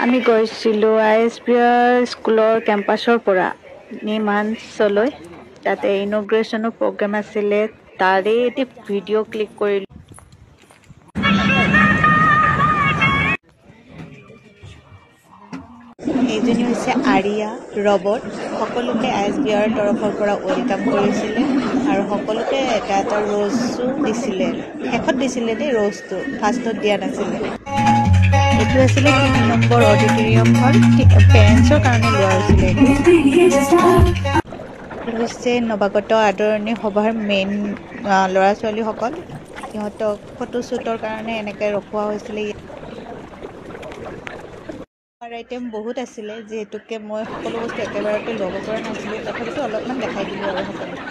আমি গৈছিলোঁ ISBR স্কুলৰ কেম্পাছৰ পৰা নিমাঞ্চলৈ। তাতে ইনগ্ৰেশ্যনৰ প্ৰগ্ৰেম আছিলে, তাৰে এটি ভিডিঅ' ক্লিক কৰিলোঁ। এইজনী হৈছে আৰিয়া ৰবট। সকলোকে ISBR তৰফৰ পৰা ৱেলকাম কৰিছিলে আৰু সকলোকে এটা এটা ৰ'জো দিছিলে। শেষত দিছিলে দেই ৰ'জটো, ফাৰ্ষ্টত দিয়া নাছিলে। এইটো আছিলে 3 নম্বৰ অডিটৰিয়াম হল, পেৰেণ্টছৰ কাৰণে লোৱা হৈছিলে। এইটো হৈছে নৱাগত আদৰণি সভাৰ মেইন ল'ৰা ছোৱালীসকল। সিহঁতক ফটোশ্বুটৰ কাৰণে এনেকৈ ৰখোৱা হৈছিলে। আইটেম বহুত আছিলে, যিহেতুকে মই সকলো বস্তু একেবাৰতে ল'ব পৰা নাছিলোঁ, তথাপিতো অলপমান দেখাই দিলোঁ আৰু সকলো।